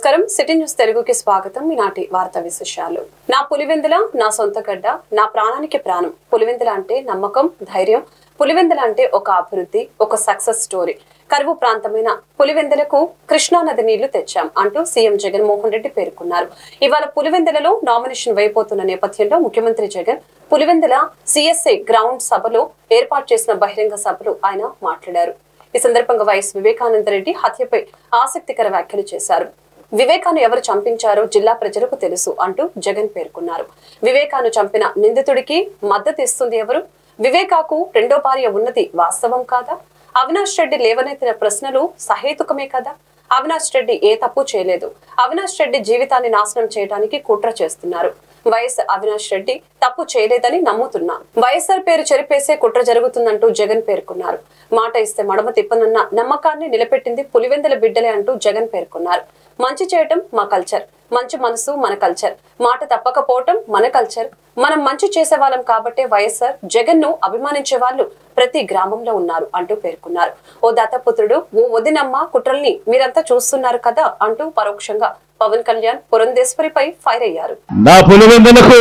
నమస్కారం city news తెలుగుకి స్వాగతం ఈనాటి వార్తా విశేషాలు నా పులివెందుల నా సొంత గడ్డ నా ప్రాణానికి ప్రాణం పులివెందుల అంటే నమ్మకం ధైర్యం పులివెందుల అంటే ఒక అభివృద్ధి ఒక సక్సెస్ స్టోరీ కరువు ప్రాంతమైన పులివెందులకు కృష్ణా నది నీళ్లు తెచ్చాం అంటూ సీఎం జగన్మోహన్ రెడ్డి పేర్కొన్నారు ఇవాళ పులివెందులలో నామినేషన్ వేయబోతున్న నేపథ్యంలో ముఖ్యమంత్రి జగన్ పులివెందుల సిఎస్ఐ గ్రౌండ్ సభలో ఏర్పాటు చేసిన బహిరంగ సభలో ఆయన మాట్లాడారు ఈ సందర్భంగా వైఎస్ వివేకానంద రెడ్డి హత్యపై ఆసక్తికర వ్యాఖ్యలు చేశారు వివేకాను ఎవరు చంపించారో జిల్లా ప్రజలకు తెలుసు అంటూ జగన్ పేర్కొన్నారు వివేకాను చంపిన నిందితుడికి మద్దతు ఇస్తుంది ఎవరు వివేకాకు రెండో భార్య ఉన్నది వాస్తవం కాదా అవినాష్ రెడ్డి లేవనెత్తిన ప్రశ్నలు సహేతుకమే కదా అవినాష్ రెడ్డి ఏ తప్పు చేయలేదు అవినాష్ రెడ్డి జీవితాన్ని నాశనం చేయడానికి కుట్ర చేస్తున్నారు వైఎస్ అవినాష్ రెడ్డి తప్పు చేయలేదని నమ్ముతున్నా వైఎస్ఆర్ పేరు చెరిపేసే కుట్ర జరుగుతుందంటూ జగన్ పేర్కొన్నారు మాట ఇస్తే మడమ తిప్పనన్న నమ్మకాన్ని నిలబెట్టింది పులివెందుల బిడ్డలే అంటూ జగన్ పేర్కొన్నారు మంచి చేయటం మా కల్చర్ మంచి మనసు మన కల్చర్ మాట తప్పకపోవటం మన కల్చర్ మనం మంచి చేసే వాళ్ళం కాబట్టే వైఎస్ఆర్ జగన్ ను అభిమానించే వాళ్ళు ప్రతి గ్రామంలో ఉన్నారు అంటూ పేర్కొన్నారు ఓ దత్తపుత్రుడు ఓ వదినమ్మ కుట్రల్ని మీరంతా చూస్తున్నారు కదా అంటూ పరోక్షంగా పవన్ కళ్యాణ్ పురంధేశ్వరిపై ఫైర్ అయ్యారు నా పులివెందులకు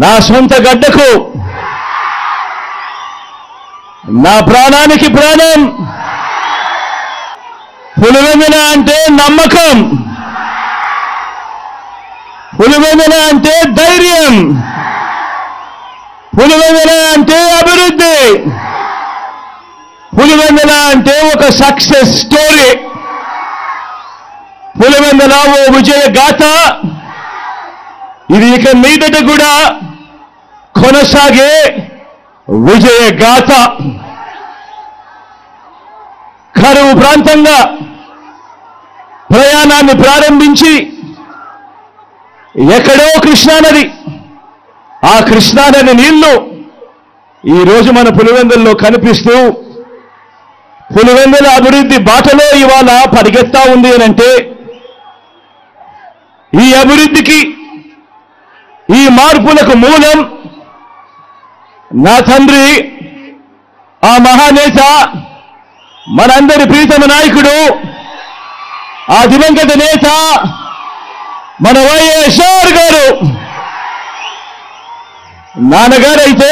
నా సొంత గడ్డకు నా ప్రాణానికి ప్రాణం పులివెందుల అంటే నమ్మకం పులివెందుల అంటే ధైర్యం పులివెందుల అంటే అభివృద్ధి పులివెందుల అంటే ఒక సక్సెస్ స్టోరీ పులివెందుల ఓ విజయ గాథ ఇది ఇక మీదట కూడా కొనసాగే విజయ గాథ కరువు ప్రాంతంగా ప్రయాణాన్ని ప్రారంభించి ఎక్కడో కృష్ణానది ఆ కృష్ణానది నీళ్లు ఈరోజు మన పులివెందుల్లో కనిపిస్తూ పులివెందుల అభివృద్ధి బాటలో ఇవాళ పరిగెత్తా ఉంది అనంటే ఈ అభివృద్ధికి ఈ మార్పులకు మూలం నా తండ్రి ఆ మహానేత మనందరి ప్రీతమ నాయకుడు ఆ దివంగత నేత మన వైఎస్ఆర్ గారు నాన్నగారైతే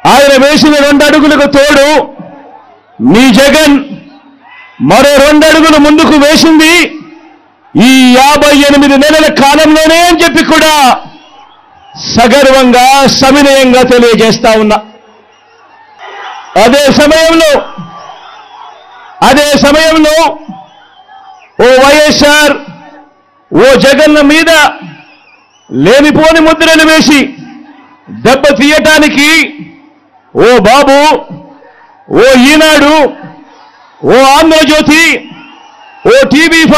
ఆయన వేసిన 2 అడుగులకు తోడు మీ జగన్ మరో 2 అడుగులు ముందుకు వేసింది ఈ 58 నెలల కాలంలోనే అని చెప్పి కూడా సగర్వంగా సవినయంగా తెలియజేస్తా ఉన్నా అదే సమయంలో ఓ వైఎస్ఆర్ ఓ జగన్ మీద లేనిపోని ముద్రలు వేసి దెబ్బ తీయటానికి ఓ బాబు ఓ ఈనాడు ఓ ఆంధ్రజ్యోతి ఓ TV5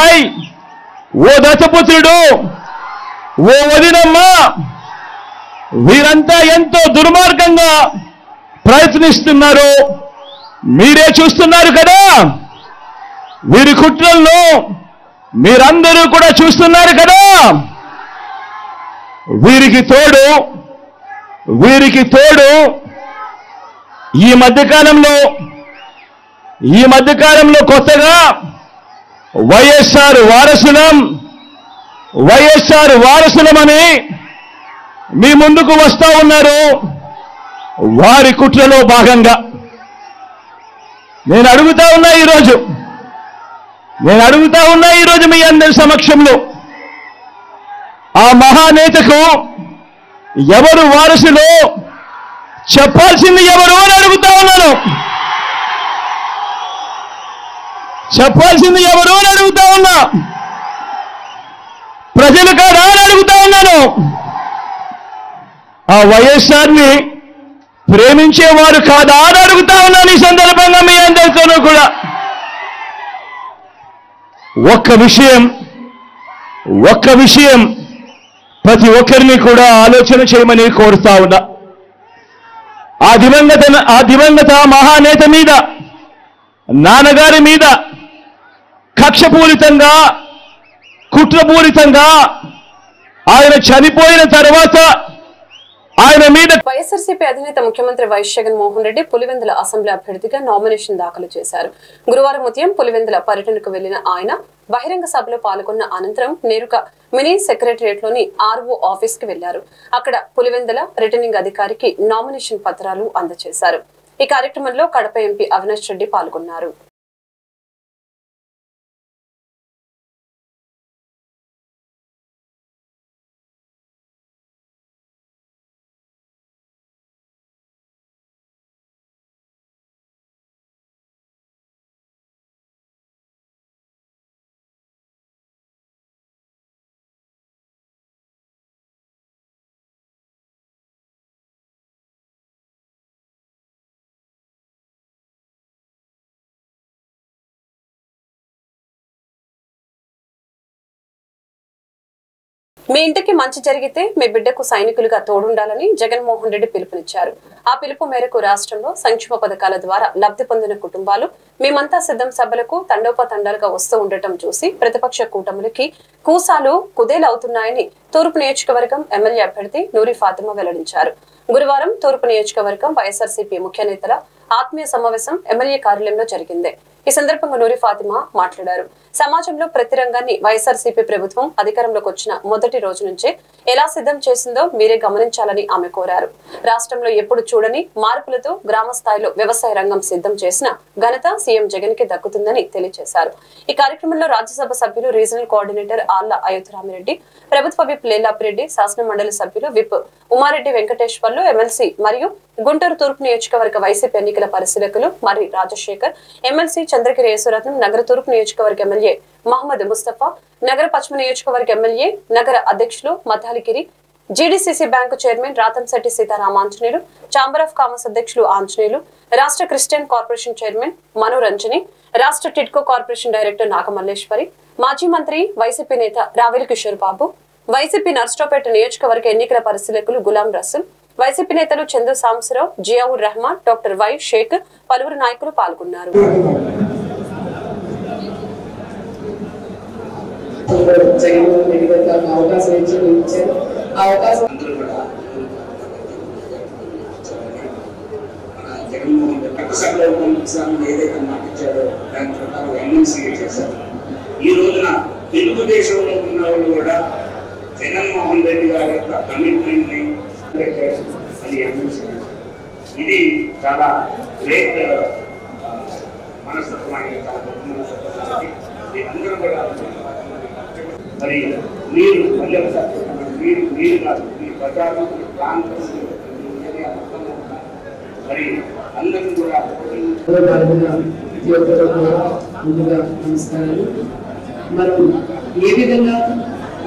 ఓ దత్తపుత్రుడు ఓ వదినమ్మ వీరంతా ఎంతో దుర్మార్గంగా ప్రయత్నిస్తున్నారు మీరే చూస్తున్నారు కదా వీరి కుట్రల్లో మీరందరూ కూడా చూస్తున్నారు కదా వీరికి తోడు ఈ మధ్యకాలంలో కొత్తగా వైఎస్ఆర్ వారసులమని మీ ముందుకు వస్తా ఉన్నారు వారి కుట్రలో భాగంగా నేను అడుగుతా ఉన్నా ఈరోజు మీ అందరి సమక్షంలో ఆ మహానేతకు ఎవరు వారసులో చెప్పాల్సింది ఎవరు అని అడుగుతా ఉన్నాను చెప్పాల్సింది ఎవరు అని అడుగుతా ఉన్నా ప్రజలు కాదా అని అడుగుతా ఉన్నాను ఆ వైఎస్ఆర్ని ప్రేమించేవారు కాదా అని అడుగుతా ఉన్నాను ఈ సందర్భంగా మీ అందరితోనూ కూడా ఒక్క విషయం ప్రతి ఒక్కరిని కూడా ఆలోచన చేయమని కోరుతా ఉన్నా ఆ దివంగత మహానేత మీద నాన్నగారి మీద కక్షపూరితంగా కుట్రపూరితంగా ఆయన చనిపోయిన తర్వాత ఆయన మీద వైఎస్ఆర్సీపీ అధినేత ముఖ్యమంత్రి వైఎస్ జగన్మోహన్ రెడ్డి పులివెందుల అసెంబ్లీ అభ్యర్థిగా నామినేషన్ దాఖలు చేశారు. గురువారం ఉదయం పులివెందుల పర్యటనకు వెళ్లిన ఆయన బహిరంగ సభలో పాల్గొన్న అనంతరం నేరుగా మినీ సెక్రటరియట్ లోని ఆర్ఓ ఆఫీస్ కి వెళ్లారు. అక్కడ పులివెందుల రిటర్నింగ్ అధికారికి నామినేషన్ పత్రాలు అందజేశారు. ఈ కార్యక్రమంలో కడప ఎంపీ అవినాష్ రెడ్డి పాల్గొన్నారు. మీ ఇంటికి మంచి జరిగితే మీ బిడ్డకు సైనికులుగా తోడుండాలని జగన్మోహన్ రెడ్డి పిలుపునిచ్చారు. ఆ పిలుపు మేరకు రాష్ట్రంలో సంక్షేమ పథకాల ద్వారా లబ్ధి పొందిన కుటుంబాలు మేమంతా సిద్ధం సభలకు తండోపతండాలుగా వస్తూ ఉండటం చూసి ప్రతిపక్ష కూటములకి కూసాలు కుదేలవుతున్నాయని తూర్పు నియోజకవర్గం ఎమ్మెల్యే అభ్యర్థి నూరి ఫాతిమా వెల్లడించారు. గురువారం తూర్పు నియోజకవర్గం వైఎస్ఆర్సీపీ ముఖ్య నేతల ఆత్మీయ సమావేశం ఎమ్మెల్యే కార్యాలయంలో జరిగింది. ఈ సందర్భంగా నూరి ఫాతిమా మాట్లాడారు. సమాజంలో ప్రతి రంగాన్ని వైఎస్ఆర్సీపీ ప్రభుత్వం అధికారంలోకి వచ్చిన మొదటి రోజు నుంచే ఎలా సిద్ధం చేసిందో మీరే గమనించాలని ఆమె కోరారు. రాష్ట్రంలో ఎప్పుడు చూడని మార్పులతో గ్రామ స్థాయిలో వ్యవసాయ రంగం సిద్ధం చేసిన ఘనత సీఎం జగన్ కి దక్కుతుందని తెలియజేశారు. ఈ కార్యక్రమంలో రాజ్యసభ సభ్యులు రీజనల్ కోఆర్డినేటర్ ఆళ్ల అయోధ్యరామిరెడ్డి, ప్రభుత్వ విప్ లేలాపిరెడ్డి, శాసన మండలి సభ్యులు విప్ ఉమారెడ్డి వెంకటేశ్వర్లు, ఎమ్మెల్సీ మరియు గుంటూరు తూర్పు నియోజకవర్గ వైసీపీ ఎన్నికల పరిశీలకులు మరి రాజశేఖర్, ఎమ్మెల్సీ చంద్రగిరి యేసురత్నం, నగర తూర్పు నియోజకవర్గ ఎమ్మెల్యే మహమ్మద్ ముస్తఫా, నగర పశ్చిమ నియోజకవర్గ ఎమ్మెల్యే నగర అధ్యక్షులు Maddaligiri, GDCC bank chairman Rathamsetti Seetharama Anjaneyulu, chamber of commerce అధ్యక్షులు ఆంజనేయులు, రాష్ట్ర క్రిస్టియన్ కార్పొరేషన్ చైర్మన్ మనోరంజని, రాష్ట్ర టిడ్కో కార్పొరేషన్ డైరెక్టర్ నాగమల్లేశ్వరి, మాజీ మంత్రి వైసీపీ నేత రావెల్ కిషోర్ బాబు, వైసీపీ నర్సరావుపేట నియోజకవర్గ ఎన్నికల పరిశీలకులు గులాం రసూల్, వైసీపీ నేతలు చందు సాంబశివరావు, జియావుర్ రెహమాన్, డాక్టర్ వై షేక్, పలువురు నాయకులు పాల్గొన్నారు. ఈ రోజున తెలుగుదేశంలో ఉన్న వాళ్ళు కూడా జగన్మోహన్ రెడ్డి గారి యొక్క కమిట్మెంట్ ని ఇది చాలా గ్రేట్ మనస్తత్వానికి అందరూ కూడా మరి మీరు మీరు కాదు మీ ప్రచారం ప్రాంతం మరి అందరూ కూడా ముందుగా నమస్కారాలు. మనం ఏ విధంగా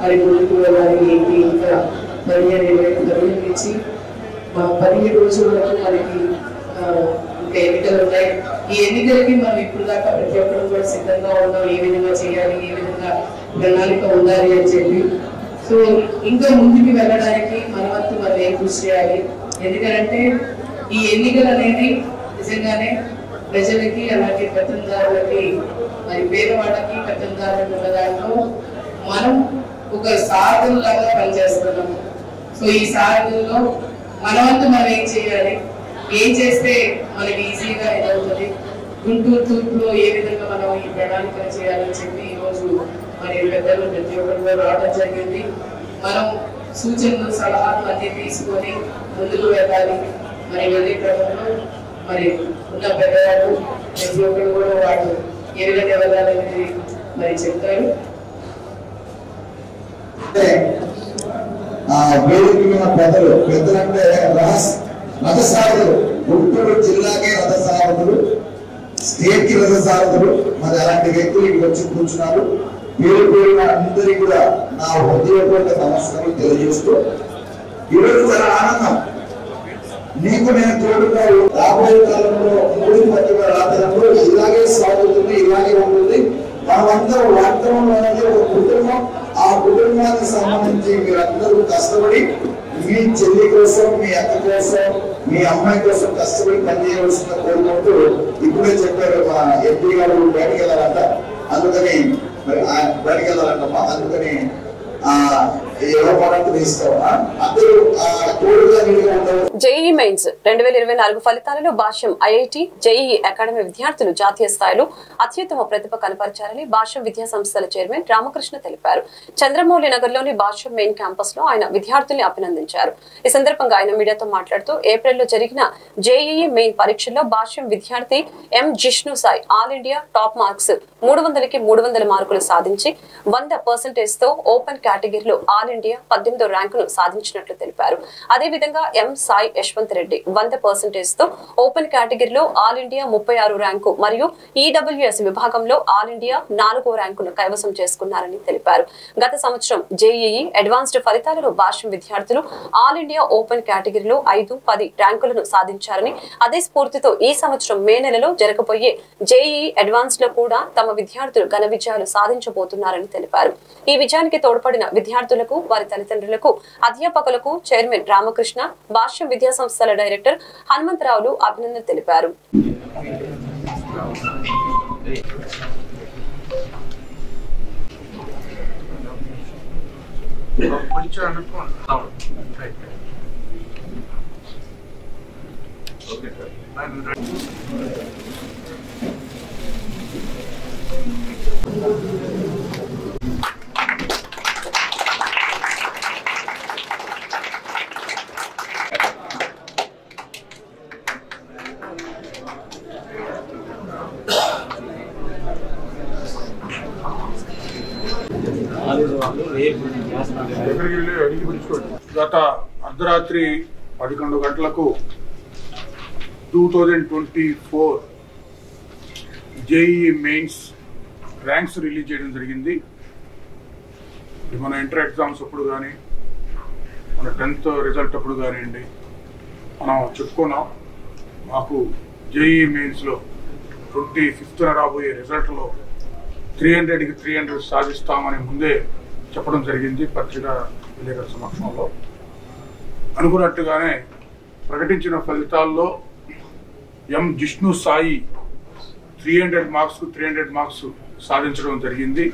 మరి ముందుకు వెళ్ళాలి ఏంటి ఇంకా 15 నుంచి 17 రోజుల వరకు మనకి ఇంకా ఎన్నికలు ఉన్నాయి. ఈ ఎన్నికలకి మనం ఇప్పుడు దాకా ప్రతి ఒక్కరు కూడా సిద్ధంగా ఉన్నాం, ఏ విధంగా చేయాలి, ఏ విధంగా ప్రణాళిక ఉండాలి అని చెప్పి. సో ఇంకా ముందుకు వెళ్ళడానికి మన వంతు మనం ఏం కృషి చేయాలి. ఎందుకంటే ఈ ఎన్నికలు అనేది నిజంగానే ప్రజలకి అలాగే పెత్తందారులకి మరి పేదవాళ్ళకి పెత్తందారులకు ఉన్న దాంట్లో మనం ఒక సాధనలాగా పనిచేస్తున్నాము. సో ఈ సాధనలో మన వంతు మనం ఏం చేయాలి, ఏం చేస్తే మనకి ఈజీగా ఎదుగుతుంది, గుంటూరు తూర్పులో ఏ విధంగా మనం ఈ ప్రణాళిక చేయాలని చెప్పి ఈరోజు మరి పెద్దలు ప్రతి ఒక్కరు రావడం జరిగింది. మనం సూచనలు సలహాలు అన్ని తీసుకొని ముందుకు వెళ్ళాలి. మరి వెళ్ళే క్రమంలో మరి ఉన్న పెద్దవాళ్ళు ప్రతి ఒక్కరు కూడా వాళ్ళు ఏ విధంగా వెళ్ళాలనేది మరి చెప్తారు. వేదిక పెద్దలంటే రథసారథులు, గుంటూరు జిల్లాకే రథసారథులు, స్టేట్ కి రథసారథులు. మరి అలాంటి వ్యక్తులు ఇక్కడ వచ్చి కూర్చున్నారు. పేరు అందరికీ కూడా నా హృదయపూర్వక నమస్కారం తెలియజేస్తూ ఈరోజు చాలా ఆనందం. నీకు నేను తోడుగా రాబోయే కాలంలో 3 మధ్య రాత్రంలో ఇలాగే సాగుతుంది, ఇలాగే ఉంటుంది. మనమందరం వాస్తవంలో అనేది ఒక కుటుంబం. ఆ కుటుంబానికి సంబంధించి మీరందరూ కష్టపడి మీ చెల్లి కోసం, మీ అక్క కోసం, మీ అమ్మాయి కోసం కష్టపడి పనిచేయవలసిన కోరుకుంటూ ఇప్పుడే చెప్పారు మా ఎంపీ గారు బయటకు వెళ్ళాలంట. అందుకని మరి బయటకు వెళ్ళాలంటమ్మా. అందుకని జేఈఈ మెయిన్స్ 2024 ఫలితాలలో భాష్యం ఐఐటి జేఈఈ అకాడమీ విద్యార్థులు జాతీయ స్థాయిలో అత్యుత్తమ ప్రతిభ కనపరిచారని భాష్యం విద్యా సంస్థల చైర్మన్ రామకృష్ణ తెలిపారు. చంద్రమౌళి నగర్ లోని భాష్యం మెయిన్ క్యాంపస్ లో ఆయన విద్యార్థుల్ని అభినందించారు. ఈ సందర్భంగా ఆయన మీడియాతో మాట్లాడుతూ ఏప్రిల్లో జరిగిన జేఈఈ మెయిన్ పరీక్షల్లో భాష్యం విద్యార్థి M Jishnu Sai all India top marks 300కి 300 మార్కులు సాధించి 100% తో ఓపెన్ కేటగిరీలో ఆల్ ఇండియా 18వ ర్యాంకును సాధించినట్లు తెలిపారు. అదేవిధంగా ఎం సాయి యశ్వంత్ రెడ్డి 100% తో ఓపెన్ కేటగిరీలో ఆల్ ఇండియా 36 ర్యాంకు మరియు ఈడబ్ల్యూఎస్ విభాగంలో ఆల్ ఇండియా 4వ ర్యాంకును కైవసం చేసుకున్నారని తెలిపారు. గత సంవత్సరం జేఈఈ అడ్వాన్స్డ్ ఫలితాలలో భాష్యం విద్యార్థులు ఆల్ ఇండియా ఓపెన్ కేటగిరీలో 5, 10 ర్యాంకులను సాధించారని అదే స్ఫూర్తితో ఈ సంవత్సరం మే నెలలో జరగబోయే జేఈఈ అడ్వాన్స్ లో కూడా తమ విద్యార్థులు ఘన విజయాలు సాధించబోతున్నారని తెలిపారు. ఈ విజయానికి తోడ్పడిన విద్యార్థులకు వారి తల్లిదండ్రులకు అధ్యాపకులకు చైర్మన్ రామకృష్ణ భాష్యం విద్యా సంస్థల డైరెక్టర్ హనుమంతరావులు అభినందనలు తెలిపారు. గత అర్ధరాత్రి 11 గంటలకు 2024 జేఈఈ మెయిన్స్ ర్యాంక్స్ రిలీజ్ చేయడం జరిగింది. మన ఇంటర్ ఎగ్జామ్స్ అప్పుడు కానీ మన 10th రిజల్ట్ అప్పుడు కానివ్వండి మనం చెప్పుకున్నాం. మాకు జేఈఈ మెయిన్స్లో 25th రాబోయే రిజల్ట్లో 300కి 300 సాధిస్తామని ముందే చెప్పడం జరిగింది పత్రికా విలేకరుల సమక్షంలో. అనుకున్నట్టుగానే ప్రకటించిన ఫలితాల్లో ఎం జిష్ణు సాయి 300 మార్క్స్కు 300 మార్క్స్ సాధించడం జరిగింది.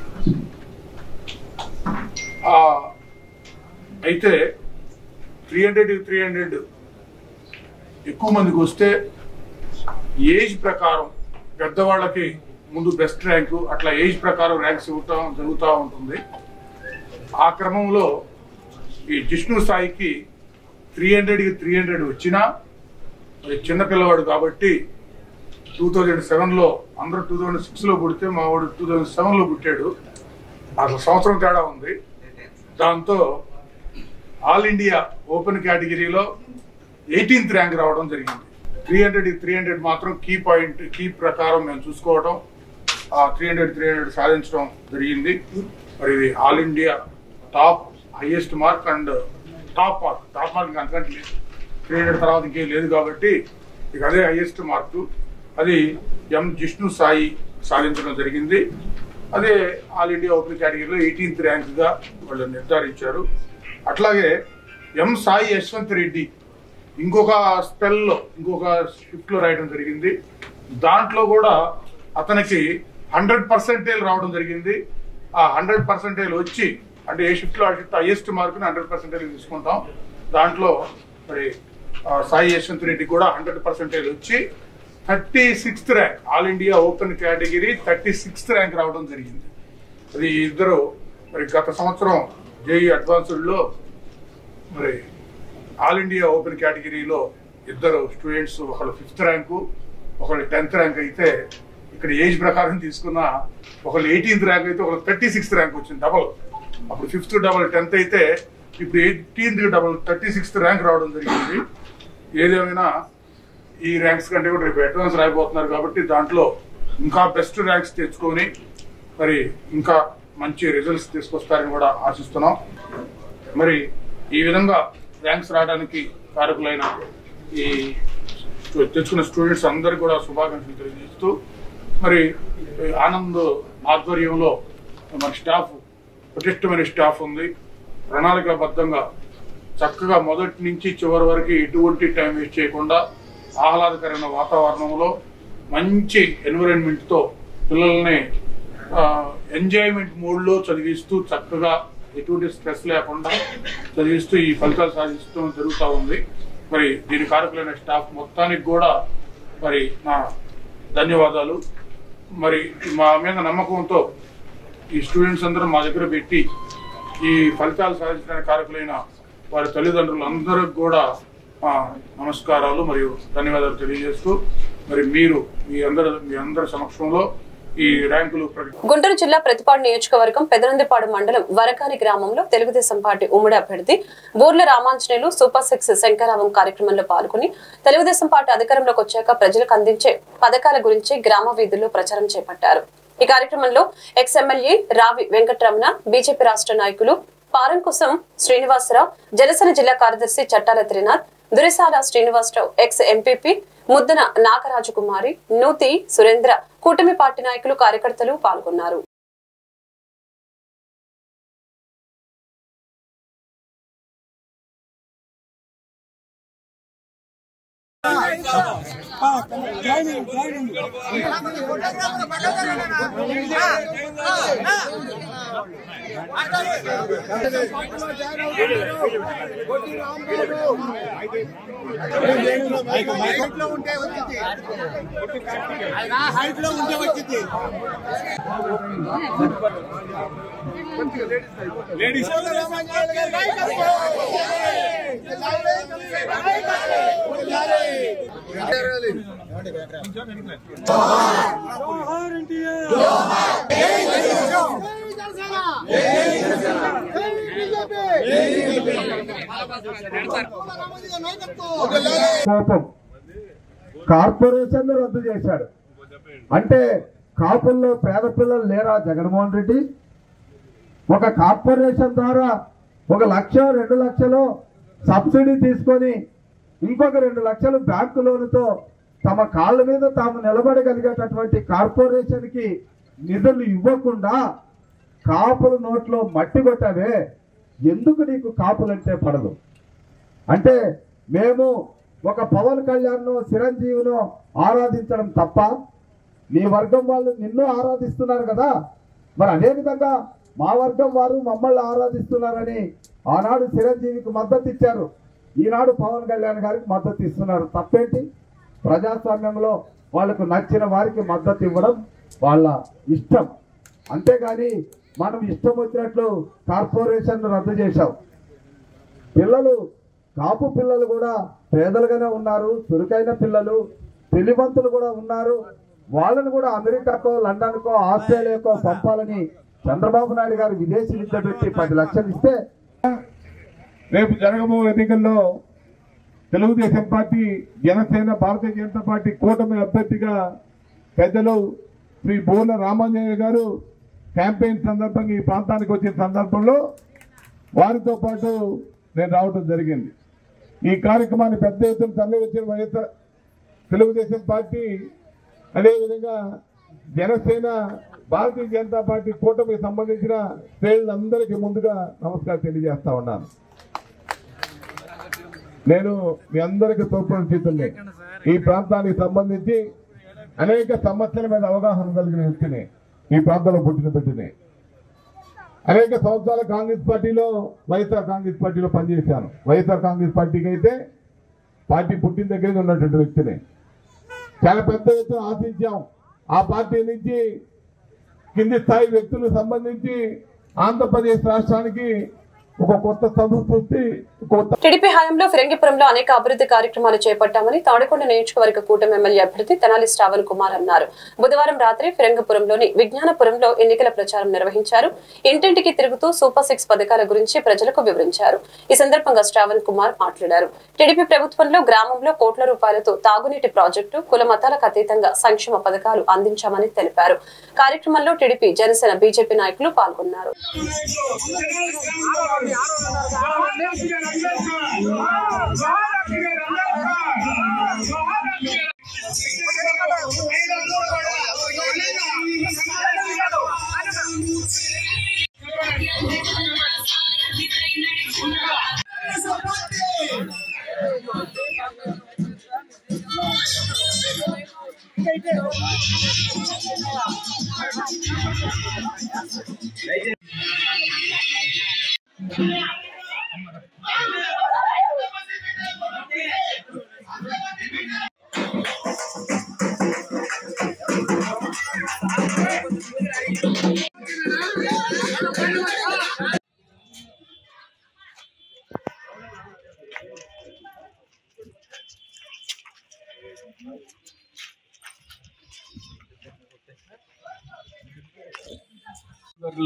అయితే 300కి 300 ఎక్కువ మందికి వస్తే ఏజ్ ప్రకారం పెద్దవాళ్ళకి ముందు బెస్ట్ ర్యాంకు అట్లా ఏజ్ ప్రకారం ర్యాంక్స్ ఇవ్వటం జరుగుతూ ఉంటుంది. ఆ క్రమంలో ఈ జిష్ణు సాయికి 300కి 300 వచ్చినా మరి చిన్నపిల్లవాడు కాబట్టి 2007లో అందరూ 2006లో పుడితే మా వాడు 2007లో పుట్టాడు. అసలు సంవత్సరం తేడా ఉంది. దాంతో ఆల్ ఇండియా ఓపెన్ కేటగిరీలో 18th ర్యాంక్ రావడం జరిగింది. 300కి 300 మాత్రం కీ ప్రకారం మేము చూసుకోవడం 300 సాధించడం జరిగింది. మరి ఇది all India top highest mark and top mark అంతకంటే లేదు. 300 తర్వాత ఇంకేం లేదు కాబట్టి ఇక అదే హైయెస్ట్ మార్కు. అది ఎం జిష్ణు సాయి సాధించడం జరిగింది. అదే ఆల్ ఇండియా ఓపెన్ కేటగిరీలో 18th ర్యాంక్గా వాళ్ళు నిర్ధారించారు. అట్లాగే ఎం సాయి యశ్వంత్ రెడ్డి ఇంకొక స్పెల్లో ఇంకొక షిఫ్ట్లో రాయడం జరిగింది. దాంట్లో కూడా అతనికి 100% రావడం జరిగింది. ఆ 100% వచ్చి అంటే ఏ షిఫ్ట్లో ఆ షిఫ్ట్ హైయెస్ట్ మార్కుని 100% తీసుకుంటాం. దాంట్లో మరి సాయి యశ్వంత్ రెడ్డి కూడా 100% వచ్చి 36th rank all India open category 36th rank రావడం జరిగింది. అది ఇద్దరు మరి గత సంవత్సరం జేఈ అడ్వాన్స్డ్లో మరి ఆల్ ఇండియా ఓపెన్ కేటగిరీలో ఇద్దరు స్టూడెంట్స్ ఒకళ్ళు 5th ర్యాంకు ఒకళ్ళు 10th ర్యాంక్ అయితే ఇక్కడ ఏజ్ ప్రకారం తీసుకున్న ఒకళ్ళు 18th ర్యాంక్ అయితే ఒకళ్ళు 36th ర్యాంక్ వచ్చింది. డబల్ అప్పుడు 5th డబల్ 10th అయితే ఇప్పుడు 18th డబల్ 36th ర్యాంక్ రావడం జరిగింది. ఏదేమైనా ఈ ర్యాంక్స్ కంటే కూడా రేపు అడ్వాన్స్ రాయిపోతున్నారు కాబట్టి దాంట్లో ఇంకా బెస్ట్ ర్యాంక్స్ తెచ్చుకొని మరి ఇంకా మంచి రిజల్ట్స్ తీసుకొస్తారని కూడా ఆశిస్తున్నాం. మరి ఈ విధంగా ర్యాంక్స్ రావడానికి కారకులైన ఈ తెచ్చుకున్న స్టూడెంట్స్ అందరికీ కూడా శుభాకాంక్షలు తెలియజేస్తూ మరి ఆనంద్ ఆధ్వర్యంలో మన స్టాఫ్ పటిష్టమైన స్టాఫ్ ఉంది. ప్రణాళికాబద్ధంగా చక్కగా మొదటి నుంచి చివరి వరకు ఎటువంటి టైం వేస్ట్ చేయకుండా ఆహ్లాదకరమైన వాతావరణంలో మంచి ఎన్విరాన్మెంట్తో పిల్లల్ని ఎంజాయ్మెంట్ మోడ్లో చదివిస్తూ చక్కగా ఎటువంటి స్ట్రెస్ లేకుండా చదివిస్తూ ఈ ఫలితాలు సాధిస్తూ జరుగుతూ ఉంది. మరి దీని కారకులైన స్టాఫ్ మొత్తానికి కూడా మరి నా ధన్యవాదాలు. మరి మా మీద నమ్మకంతో ఈ స్టూడెంట్స్ అందరూ మా దగ్గర పెట్టి ఈ ఫలితాలు సాధించడానికి కారకులైన వారి తల్లిదండ్రులు అందరికి కూడా నమస్కారాలు మరియు ధన్యవాదాలు తెలియజేస్తూ మరి మీ అందరి సమక్షంలో ఈ ర్యాంకులు గుంటూరు జిల్లా ప్రతిపాడు నియోజకవర్గం పెదనందిపాడు మండలం వరకాని గ్రామంలో తెలుగుదేశం పార్టీ ఉమ్మడి అభ్యర్థి బూర్ల రామాంజనేయులు సూపర్ 6 శంకరావం కార్యక్రమంలో పాల్గొని తెలుగుదేశం పార్టీ అధికారంలోకి వచ్చాక ప్రజలకు అందించే పథకాల గురించి గ్రామ వీధుల్లో ప్రచారం చేపట్టారు. ఈ కార్యక్రమంలో ఎక్స్ ఎమ్మెల్యే రావి వెంకటరమణ, బీజేపీ రాష్ట్ర నాయకులు పారంకుసం శ్రీనివాసరావు, జనసేన జిల్లా కార్యదర్శి చట్టాల త్రినాథ్, దురిసాల శ్రీనివాసరావు, ఎక్స్ ఎంపీపీ ముద్దన నాగరాజు కుమారి, నూతి సురేంద్ర, కూటమి పార్టీ నాయకులు కార్యకర్తలు పాల్గొన్నారు. కార్పొరేషన్ రద్దు చేశాడు అంటే కాపుల్లో పేద పిల్లలు లేరా జగన్మోహన్ రెడ్డి? ఒక కార్పొరేషన్ ద్వారా 1 లక్ష 2 లక్షలు సబ్సిడీ తీసుకొని ఇంకొక 2 లక్షలు బ్యాంకు లోనుతో తమ కాళ్ళ మీద తాము నిలబడగలిగేటటువంటి కార్పొరేషన్ కి నిధులు ఇవ్వకుండా కాపుల నోట్లో మట్టి కొట్టావే, ఎందుకు నీకు కాపులంటే పడదు? అంటే మేము ఒక పవన్ కళ్యాణ్ను చిరంజీవిను ఆరాధించడం తప్ప నీ వర్గం వాళ్ళు నిన్ను ఆరాధిస్తున్నారు కదా, మరి అదేవిధంగా మా వర్గం వారు మమ్మల్ని ఆరాధిస్తున్నారని ఆనాడు చిరంజీవికి మద్దతు ఇచ్చారు, ఈనాడు పవన్ కళ్యాణ్ గారికి మద్దతు ఇస్తున్నారు. తప్పేంటి? ప్రజాస్వామ్యంలో వాళ్ళకు నచ్చిన వారికి మద్దతు ఇవ్వడం వాళ్ళ ఇష్టం. అంతేగాని మనం ఇష్టం వచ్చినట్లు కార్పొరేషన్ రద్దు చేశాం. పిల్లలు కాపు పిల్లలు కూడా పేదలుగానే ఉన్నారు, చురుకైన పిల్లలు, తెలివంతులు కూడా ఉన్నారు. వాళ్ళను కూడా అమెరికాకో లండన్కో ఆస్ట్రేలియాకో పంపాలని చంద్రబాబు నాయుడు గారు విదేశీ విద్య పెట్టి 10 లక్షలు ఇస్తే రేపు జరగబోయే ఎన్నికల్లో తెలుగుదేశం పార్టీ, జనసేన, భారతీయ జనతా పార్టీ కూటమి అభ్యర్థిగా పెద్దలు శ్రీ బూర్ల రామాంజనేయ గారు క్యాంపెయిన్ సందర్భంగా ఈ ప్రాంతానికి వచ్చిన సందర్భంలో వారితో పాటు నేను రావడం జరిగింది. ఈ కార్యక్రమాన్ని పెద్ద ఎత్తున తరలి వచ్చిన వైఎస్ఆర్ తెలుగుదేశం పార్టీ, అదేవిధంగా జనసేన, భారతీయ జనతా పార్టీ కూటమికి సంబంధించిన శ్రేణులందరికీ ముందుగా నమస్కారం తెలియజేస్తా ఉన్నాను. నేను మీ అందరికీ తోడ్పడుతుంది. ఈ ప్రాంతానికి సంబంధించి అనేక సమస్యల మీద అవగాహన కలిగిన వ్యక్తిని, ఈ ప్రాంతంలో పుట్టిన పెట్టిని. అనేక సంవత్సరాల కాంగ్రెస్ పార్టీలో, వైఎస్ఆర్ కాంగ్రెస్ పార్టీలో పనిచేశాను. వైఎస్ఆర్ కాంగ్రెస్ పార్టీకి అయితే పార్టీ పుట్టిన దగ్గర ఉన్నటువంటి వ్యక్తిని. చాలా పెద్ద ఎత్తున ఆశించాం. ఆ పార్టీ నుంచి కింది స్థాయి వ్యక్తులకు సంబంధించి ఆంధ్రప్రదేశ్ రాష్ట్రానికి ఒక కొత్త సంస్కృతి. టీడీపీ హయాంలో ఫిరంగిపురంలో అనేక అభివృద్ధి కార్యక్రమాలు చేపట్టామని తాడికొండ నియోజకవర్గ కూటమి ఎమ్మెల్యే అభ్యర్థి తెనాలి శ్రావణ్ కుమార్ అన్నారు. బుధవారం రాత్రి ఫిరంగిపురంలోని విజ్ఞానపురంలో ఎన్నికల ప్రచారం నిర్వహించారు. ఇంటింటికి తిరుగుతూ సూపర్ 6 పథకాల గురించి ప్రజలకు వివరించారు. ఈ సందర్భంగా శ్రావణ్ కుమార్ మాట్లాడారు. టీడీపీ ప్రభుత్వంలో గ్రామంలో కోట్ల రూపాయలతో తాగునీటి ప్రాజెక్టు, కుల మతాలకు అతీతంగా సంక్షేమ పథకాలు అందించామని తెలిపారు. కార్యక్రమంలో టీడీపీ, జనసేన, బీజేపీ నాయకులు పాల్గొన్నారు.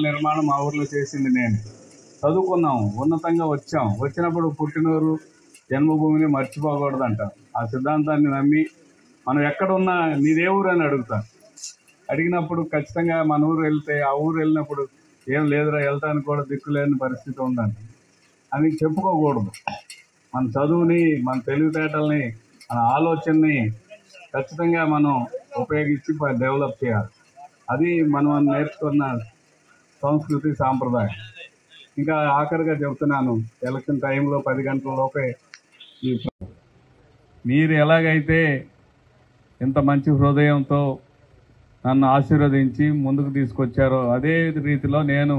నిర్మాణం మా ఊర్లో చేసింది నేను. చదువుకున్నాం, ఉన్నతంగా వచ్చాం. వచ్చినప్పుడు పుట్టినూరు జన్మభూమిని మర్చిపోకూడదంట. ఆ సిద్ధాంతాన్ని నమ్మి మనం ఎక్కడున్నా నీదే ఊరు అని అడుగుతాను. అడిగినప్పుడు ఖచ్చితంగా మన ఊరు వెళ్తే ఆ ఊరు వెళ్ళినప్పుడు ఏం లేదురా వెళ్తానికి కూడా దిక్కులేని పరిస్థితి ఉందంట అని చెప్పుకోకూడదు. మన చదువుని, మన తెలివితేటల్ని, మన ఆలోచనని ఖచ్చితంగా మనం ఉపయోగించి డెవలప్ చేయాలి. అది మనం నేర్చుకున్న సంస్కృతి సాంప్రదాయం. ఇంకా ఆఖరిగా చెబుతున్నాను, ఎలక్షన్ టైంలో 10 గంటల లోపే మీరు ఎలాగైతే ఇంత మంచి హృదయంతో నన్ను ఆశీర్వదించి ముందుకు తీసుకొచ్చారో అదే రీతిలో నేను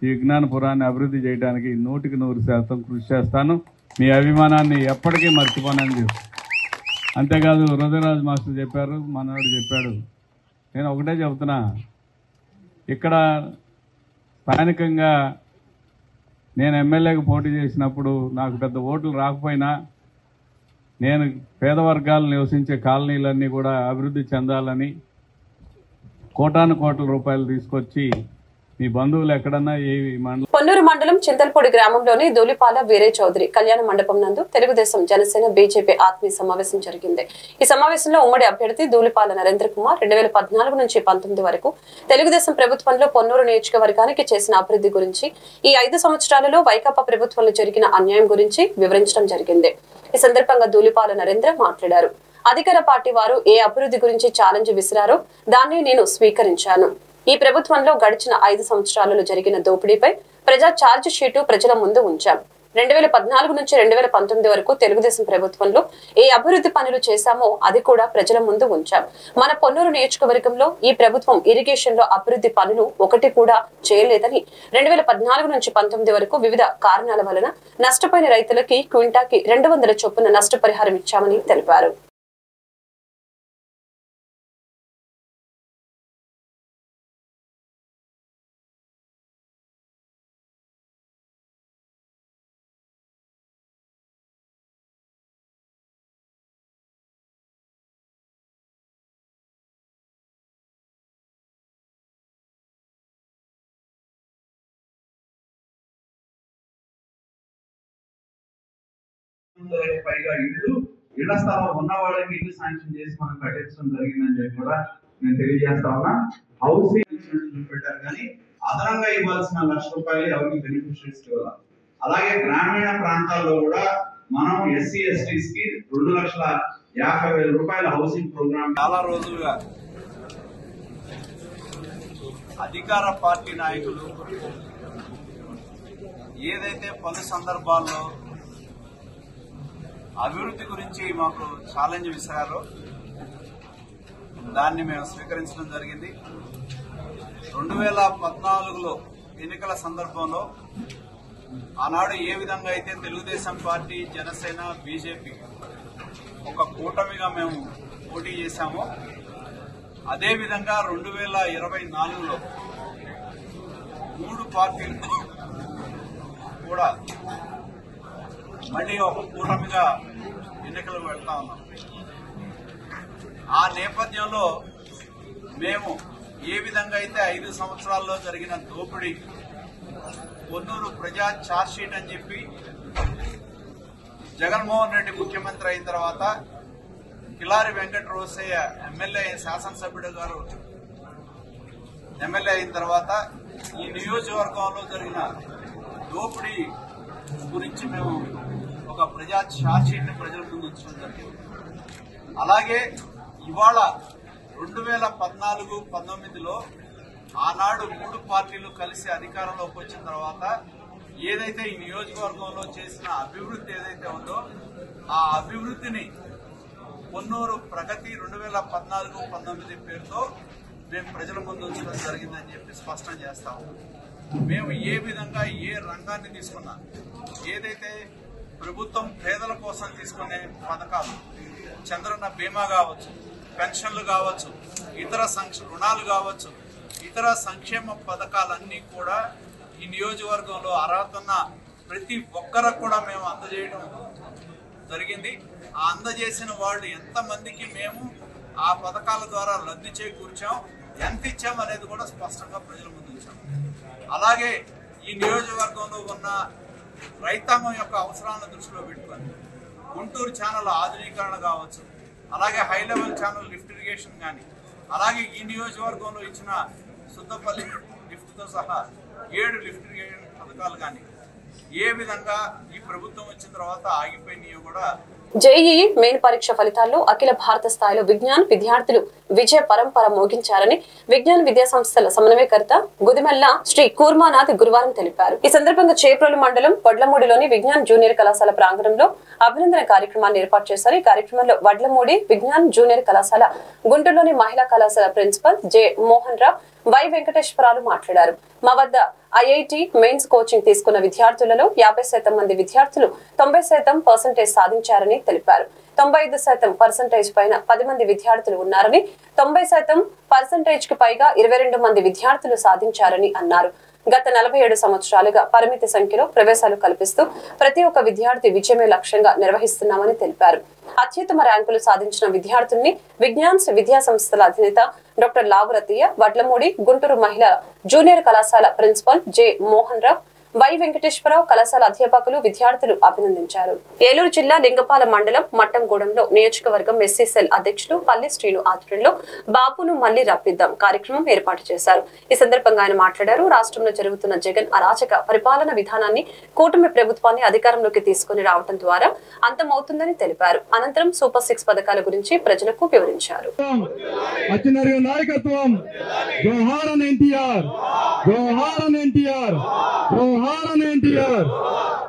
ఈ విజ్ఞానపురాన్ని అభివృద్ధి చేయడానికి 100% కృషి చేస్తాను. మీ అభిమానాన్ని ఎప్పటికీ మర్చిపోనని చెప్పి. అంతేకాదు హృదయరాజు మాస్టర్ చెప్పారు, మనవాడు చెప్పాడు. నేను ఒకటే చెబుతున్నా, ఇక్కడ స్థానికంగా నేను ఎమ్మెల్యేకి పోటీ చేసినప్పుడు నాకు పెద్ద ఓట్లు రాకపోయినా నేను పేద వర్గాలు నివసించే కాలనీలన్నీ కూడా అభివృద్ధి చెందాలని కోటాను కోట్ల రూపాయలు తీసుకొచ్చి మీ బంధువులు ఎక్కడన్నా ఏ మండలం పొన్నూరు మండలం చింతలపూడి గ్రామంలోని దూలిపాల వీరే చౌదరి కళ్యాణ మండపం నందు తెలుగుదేశం, జనసేన, బీజేపీ ఆత్మీయ సమావేశం జరిగింది. ఈ సమావేశంలో ఉమ్మడి అభ్యర్థి దూలిపాల నరేంద్ర కుమార్ 2014 నుంచి 19 వరకు తెలుగుదేశం ప్రభుత్వంలో పొన్నూరు నియోజకవర్గానికి చేసిన అభివృద్ధి గురించి, ఈ 5 సంవత్సరాలలో వైకాపా ప్రభుత్వంలో జరిగిన అన్యాయం గురించి వివరించడం జరిగింది. ఈ సందర్భంగా దూలిపాల నరేంద్ర మాట్లాడారు. అధికార పార్టీ వారు ఏ అభివృద్ధి గురించి ఛాలెంజ్ విసిరారో దాన్ని నేను స్వీకరించాను. ఈ ప్రభుత్వంలో గడిచిన 5 సంవత్సరాలలో జరిగిన దోపిడీపై ప్రజా ఛార్జ్ షీటు ప్రజల ముందు ఉంచాం. 2014 నుంచి 2019 వరకు తెలుగుదేశం ప్రభుత్వంలో ఏ అభివృద్ధి పనులు చేశామో అది కూడా ప్రజల ముందు ఉంచాం. మన పొన్నూరు నియోజకవర్గంలో ఈ ప్రభుత్వం ఇరిగేషన్ లో అభివృద్ధి పనులు ఒకటి కూడా చేయలేదని, 2014 నుంచి 19 వరకు వివిధ కారణాల వలన నష్టపోయిన రైతులకి క్వింటాకి 200 చొప్పున నష్టపరిహారం ఇచ్చామని తెలిపారు. పైగా ఇళ్ల స్థలం ఉన్న వాళ్ళకి ఇల్లు శాంక్షన్ చేసి మనం కట్టించడం జరిగిందని చెప్పి కూడా నేను తెలియజేస్తా ఉన్నా. హౌసింగ్ పెట్టారు కానీ అదనంగా ఇవ్వాల్సిన ₹1,00,000 ఎవరికి బెనిఫిషరీస్ ఇవ్వాలి. అలాగే గ్రామీణ ప్రాంతాల్లో కూడా మనం ఎస్సీ ఎస్టీస్ కి ₹2,50,000 హౌసింగ్ ప్రోగ్రామ్. చాలా రోజులుగా అధికార పార్టీ నాయకులు ఏదైతే పలు సందర్భాల్లో అభివృద్ధి గురించి మాకు ఛాలెంజ్ విసిరారో దాన్ని మేము స్వీకరించడం జరిగింది. 2014లో ఎన్నికల సందర్భంలో ఆనాడు ఏ విధంగా అయితే తెలుగుదేశం పార్టీ, జనసేన, బీజేపీ ఒక కూటమిగా మేము పోటీ చేశామో అదేవిధంగా 2024లో 3 పార్టీలు కూడా మళ్ళీ ఒక కూటమిగా ఎన్నికలు వెళ్తా ఉన్నాం. ఆ నేపథ్యంలో మేము ఏ విధంగా అయితే 5 సంవత్సరాల్లో జరిగిన దోపిడీ, పొన్నూరు ప్రజా ఛార్జ్ షీట్ అని చెప్పి జగన్మోహన్ రెడ్డి ముఖ్యమంత్రి అయిన తర్వాత కిలారి వెంకట రోసయ్య ఎమ్మెల్యే, శాసనసభ్యుడు గారు ఎమ్మెల్యే అయిన తర్వాత ఈ నియోజకవర్గంలో జరిగిన దోపిడీ గురించి మేము ఒక ప్రజా ఛార్జ్ షీట్ ని ప్రజల ముందు ఉంచడం జరిగింది. అలాగే ఇవాళ 2014-19లో ఆనాడు 3 పార్టీలు కలిసి అధికారంలోకి వచ్చిన తర్వాత ఏదైతే ఈ నియోజకవర్గంలో చేసిన అభివృద్ధి ఏదైతే ఉందో ఆ అభివృద్ధిని పొన్నూరు ప్రగతి 2014-19 పేరుతో మేము ప్రజల ముందు ఉంచడం జరిగిందని చెప్పి స్పష్టం చేస్తాము. మేము ఏ విధంగా ఏ రంగాన్ని తీసుకున్నా, ఏదైతే ప్రభుత్వం పేదల కోసం తీసుకునే పథకాలు, చంద్రన్న బీమా కావచ్చు, పెన్షన్లు కావచ్చు, ఇతర రుణాలు కావచ్చు, ఇతర సంక్షేమ పథకాలన్నీ కూడా ఈ నియోజకవర్గంలో అర్హత ఉన్న ప్రతి ఒక్కరికి కూడా మేము అందజేయడం జరిగింది. ఆ అందజేసిన వాళ్ళు ఎంతమందికి మేము ఆ పథకాల ద్వారా లబ్ధి చేకూర్చాం, ఎంత ఇచ్చాం అనేది కూడా స్పష్టంగా ప్రజల ముందు ఉంచాం. అలాగే ఈ నియోజకవర్గంలో ఉన్న రైతాంగం యొక్క అవసరాలను దృష్టిలో పెట్టుకొని గుంటూరు ఛానల్ ఆధునీకరణ కావచ్చు, అలాగే high level channel lift irrigation కానీ, అలాగే ఈ నియోజకవర్గంలో ఇచ్చిన సుద్దపల్లి లిఫ్ట్తో సహా 7 లిఫ్ట్ ఇరిగేషన్ పథకాలు కానీ ఏ విధంగా ఈ ప్రభుత్వం వచ్చిన తర్వాత ఆగిపోయినాయో కూడా. జేఈఈ మెయిన్ పరీక్ష ఫలితాల్లో అఖిల భారత స్థాయిలో విజ్ఞాన్ విద్యార్థులు విజయ పరంపర మోగించారని విజ్ఞాన విద్యా సంస్థల సమన్వయకర్త గుదిమెల్ల శ్రీ కూర్మానాథ్ గురువారం తెలిపారు. ఈ సందర్భంగా చేప్రోలు మండలం వడ్లమూడిలోని విజ్ఞాన్ జూనియర్ కళాశాల ప్రాంగణంలో అభినందన కార్యక్రమాన్ని ఏర్పాటు చేశారు. ఈ కార్యక్రమంలో వడ్లమూడి విజ్ఞాన్ జూనియర్ కళాశాల, గుంటూరులోని మహిళా కళాశాల principal J Mohan Rao, Y Venkateswaralu మాట్లాడారు. మా వద్ద ఐఐటి మెయిన్స్ కోచింగ్ తీసుకున్న విద్యార్థులలో 50% మంది విద్యార్థులు 90% సాధించారని తెలిపారు. 95% పైన 10 మంది విద్యార్థులు ఉన్నారని, 90% కి పైగా 22 మంది విద్యార్థులు సాధించారని అన్నారు. గత 47 సంవత్సరాలుగా పరిమిత సంఖ్యలో ప్రవేశాలు కల్పిస్తూ ప్రతి ఒక్క విద్యార్థి విజయమే లక్ష్యంగా నిర్వహిస్తున్నామని తెలిపారు. అత్యుత్తమ ర్యాంకులు సాధించిన విద్యార్థుల్ని విజ్ఞాన్స్ విద్యా సంస్థల అధినేత డాక్టర్ లావురతయ్య, వడ్లమూడి గుంటూరు మహిళా జూనియర్ కళాశాల principal J Mohan Rao, Y Venkateswararao, కళాశాల అధ్యాపకులు, విద్యార్థులు అభినందించారు. ఏలూరు జిల్లా లింగపాల మండలం మట్టంగూడెంలో నియోజకవర్గం ఎస్సీ సెల్ అధ్యక్షులు పల్లి శ్రీను ఆధ్వర్యంలో బాబును మళ్లీ రప్పిద్దాం కార్యక్రమం ఏర్పాటు చేశారు. ఈ సందర్భంగా ఆయన మాట్లాడారు. రాష్ట్రంలో జరుగుతున్న జగన్ అరాచక పరిపాలన విధానాన్ని కూటమి ప్రభుత్వాన్ని అధికారంలోకి తీసుకుని రావడం ద్వారా అంతమవుతుందని తెలిపారు. అనంతరం సూపర్ 6 పథకాల గురించి ప్రజలకు వివరించారు.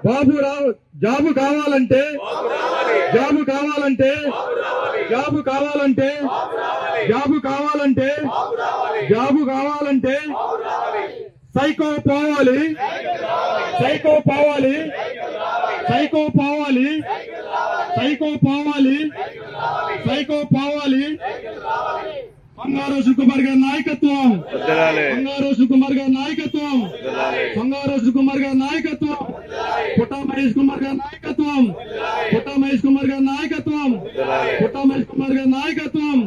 బాబురావు జాబు కావాలంటే జాబు కావాలంటే జాబు కావాలంటే జాబు కావాలంటే జాబు కావాలంటే సైకో పోవాలి, సైకో పోవాలి, సైకో పోవాలి, సైకో పోవాలి, సైకో పోవాలి. బంగారు సుకుమార్ గారి నాయకత్వం, బంగారు సుకుమార్ గారి నాయకత్వం, బంగారు సుకుమార్ గారి నాయకత్వం, పుట్ట మహేష్ కుమార్ గారి నాయకత్వం, పుట్ట మహేష్ కుమార్ గారి నాయకత్వం, పుట్ట మహేష్ కుమార్ గారి నాయకత్వం.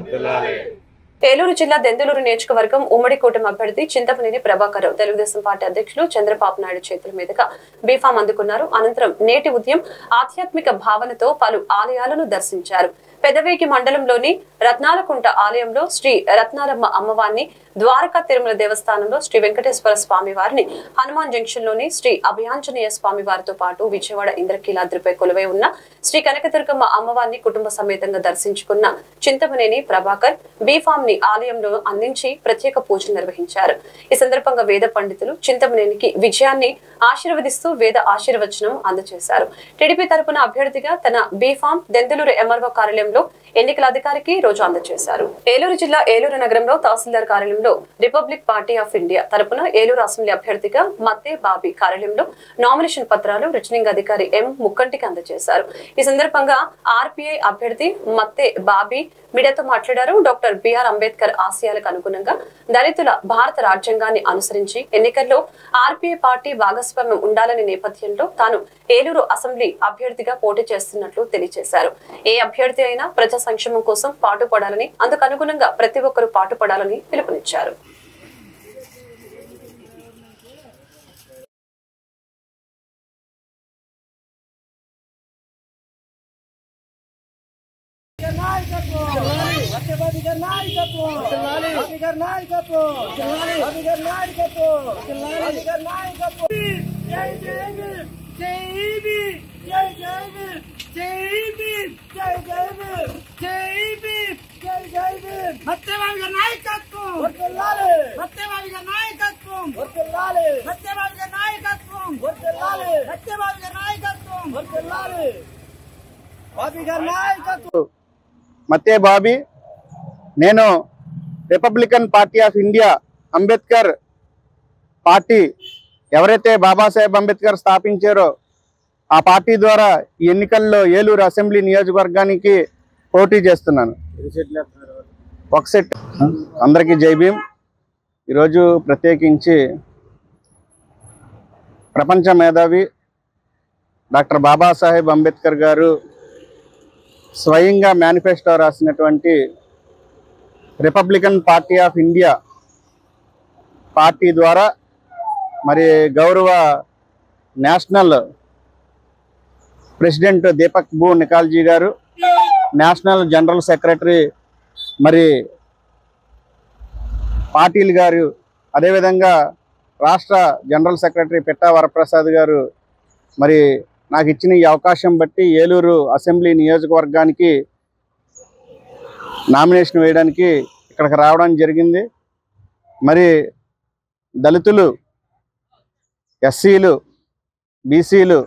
ఏలూరు జిల్లా దెందులూరు నియోజకవర్గం ఉమ్మడి కూటమి అభ్యర్థి చింతపనేని ప్రభాకర్ రావు తెలుగుదేశం పార్టీ అధ్యక్షులు చంద్రబాబు నాయుడు చేతుల మీదుగా బీఫామ్ అందుకున్నారు. అనంతరం నేటి ఉదయం ఆధ్యాత్మిక భావనతో పలు ఆలయాలను దర్శించారు. పెదవేగి మండలంలోని రత్నాలకుంట ఆలయంలో శ్రీ రత్నాలమ్మ అమ్మవారిని, ద్వారకా తిరుమల దేవస్థానంలో శ్రీ వెంకటేశ్వర స్వామి వారిని, హనుమాన్ జంక్షన్ లోని శ్రీ అభయాంజనేయ స్వామి వారితో పాటు విజయవాడ ఇంద్రకీలాద్రిపై కొలువై ఉన్న శ్రీ కనకదుర్గమ్మ అమ్మవారిని కుటుంబ సమేతంగా దర్శించుకున్న చింతమనేని ప్రభాకర్ బీఫామ్ ని ఆలయంలో అందించి ప్రత్యేక పూజలు నిర్వహించారు. ఈ సందర్భంగా వేద పండితులు చింతమనేనికి విజయాన్ని ఆశీర్వదిస్తూ వేద ఆశీర్వచనం అందజేశారు. టీడీపీ తరపున అభ్యర్థిగా తన బీఫామ్ దెందులూరు ఎంఆర్ఓ కార్యాలయంలో ఎన్నికల అధికారికి రోజు అందజేశారు. ఏలూరు జిల్లా ఏలూరు నగరంలో తహసీల్దార్ కార్యాలయంలో రిపబ్లిక్ పార్టీ ఆఫ్ ఇండియా తరపున ఏలూరు అసెంబ్లీ అభ్యర్థిగా మత్తే బాబీ కార్యాలయంలో నామినేషన్ పత్రాలు రిటర్నింగ్ అధికారి ఎం ముక్కంటికి అందజేశారు. ఈ సందర్భంగా ఆర్పీఐ అభ్యర్థి మత్తే బాబీ మీడియాతో మాట్లాడారు. డాక్టర్ బిఆర్ అంబేద్కర్ ఆశయాలకు అనుగుణంగా దళితుల భారత రాజ్యాంగాన్ని అనుసరించి ఎన్నికల్లో ఆర్పీఐ పార్టీ భాగస్వామ్యం ఉండాలనే నేపథ్యంలో తాను ఏలూరు అసెంబ్లీ అభ్యర్థిగా పోటీ చేస్తున్నట్లు తెలియజేశారు. ఏ అభ్యర్థి అయినా ప్రజా సంక్షేమం కోసం పాటుపడాలని, అందుకు అనుగుణంగా ప్రతి ఒక్కరూ పాటుపడాలని పిలుపునిచ్చారు. మత్తే బాబీ, నేను Republican party of India Ambedkar party ఎవరైతే బాబాసాహెబ్ అంబేద్కర్ స్థాపించారో ఆ పార్టీ ద్వారా ఈ ఎన్నికల్లో ఏలూరు అసెంబ్లీ నియోజకవర్గానికి పోటీ చేస్తున్నాను. ఒక సెట్. అందరికీ జై భీమ్. ఈరోజు ప్రత్యేకించి ప్రపంచ మేధావి డాక్టర్ బాబాసాహెబ్ అంబేద్కర్ గారు స్వయంగా మేనిఫెస్టో రాసినటువంటి Republican party of India party ద్వారా మరి గౌరవ నేషనల్ ప్రెసిడెంట్ దీపక్ బూ నికాల్జీ గారు, నేషనల్ జనరల్ సెక్రటరీ మరి పాటిల్ గారు, అదేవిధంగా రాష్ట్ర జనరల్ సెక్రటరీ పిట్టా వరప్రసాద్ గారు మరి నాకు ఇచ్చిన ఈ అవకాశం బట్టి ఏలూరు అసెంబ్లీ నియోజకవర్గానికి నామినేషన్ వేయడానికి ఇక్కడికి రావడం జరిగింది. మరి దళితులు, ఎస్సీలు, బీసీలు,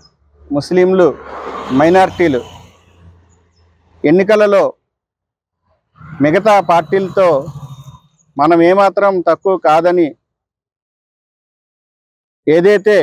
ముస్లింలు, మైనారిటీలు ఎన్నికలలో మిగతా పార్టీలతో మనం ఏమాత్రం తక్కువ కాదని ఏదైతే